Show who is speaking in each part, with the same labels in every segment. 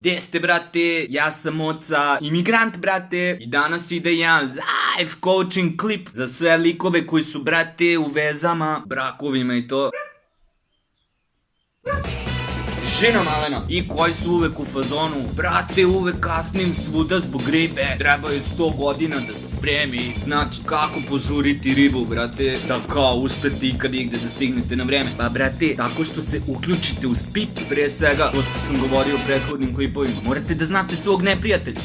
Speaker 1: Gde ste, brate? Ja sam Oca, imigrant, brate, i danas ide jedan live coaching klip za sve likove koji su, brate, u vezama, brakovima i to. Žena malena, i koji su uvek u fazonu, brate, uvek kasnim svuda zbog ribe, treba je 100 godina da se spremi, znači kako požuriti ribu, brate, da kao uspete ikad igde da stignete na vreme. Pa, brate, tako što se uključite u spip, pre svega, to što sam govorio u prethodnim klipovima, morate da znate svog neprijatelja.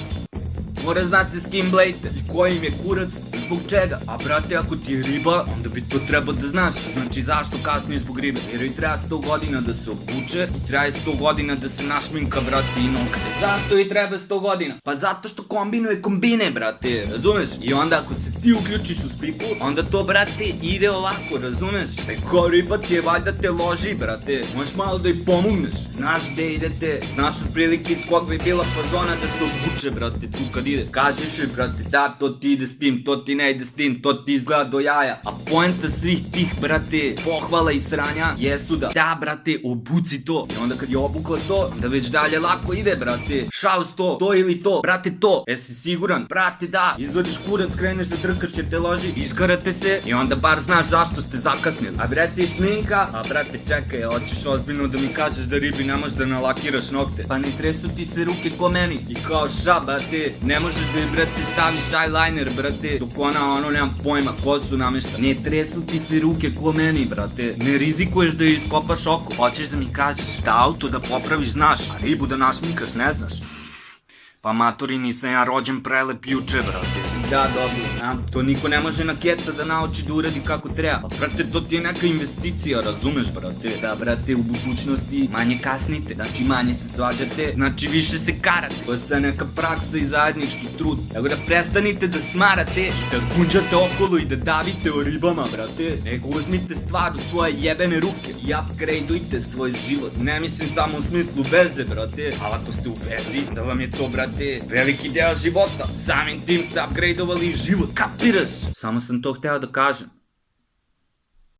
Speaker 1: Mora znate s kim blejte i koji im je kurac, zbog čega. A brate, ako ti je riba, onda bi to trebao da znaš. Znači zašto kasnije zbog ribe? Jer joj treba 100 godina da se obuče i treba 100 godina da se našminka, brate, i nokte. Zašto joj treba 100 godina? Pa zato što kombinuje kombine, brate, razumeš? I onda ako se ti uključiš u spiku, onda to, brate, ide ovako, razumeš? Ko riba ti je, valjda te loži, brate. Možeš malo da ih pomogneš. Znaš gde idete, znaš otprilike iz kog bi bila fazona da se obuče, brate, tu kad ide. Kažeš joj, brate, da, to ti ide s tim, to ti ne ide s tim, to ti izgleda do jaja. A poenta svih tih, brate, pohvala i sranja jesu da, brate, obuci to. I onda kad je obukla to, da već dalje lako ide, brate. Šaus to ili to, brate, to. Jesi siguran? Brate, da. Izvadiš kurac, kreneš da trkaš jer te loži, iskarate se i onda bar znaš zašto ste zakasnili. A brate, šminka, a brate, čekaj, hoćeš ozbiljno da mi kažeš da ribi ne možeš da nalakiraš nokte? Pa ne tresu ti se ruke ko meni. I kao ša, brate, ne možeš da je, brate, staviš eyeliner, brate, dok ona, nemam pojma, kosu namešta. Ne tresu ti se ruke ko meni, brate. Ne rizikuješ da joj iskopaš oko. Hoćeš da mi kažeš da auto da popraviš znaš, a ribu da našminkaš ne znaš. Pa matori, nisam ja rođen prelep juče, brate. Da, dobro, to niko ne može na keca da nauči da uradi kako treba. Pa, brate, to ti je neka investicija, razumeš, brate? Da, brate, u budućnosti manje kasnite, znači manje se svađate, znači više se karate. To je sve neka praksa i zajednički trud. Evo da prestanite da smarate i da gunđate okolo i da davite o ribama, brate. Nego uzmite stvar u svoje jebene ruke i upgradeujte svoj život. Ne mislim samo u smislu veze, brate, ali ako ste u vezi, da vam je to, brate, veliki deo života. Samim tim ste upgradeovali život, kapiraš? Samo sam to hteo da kažem.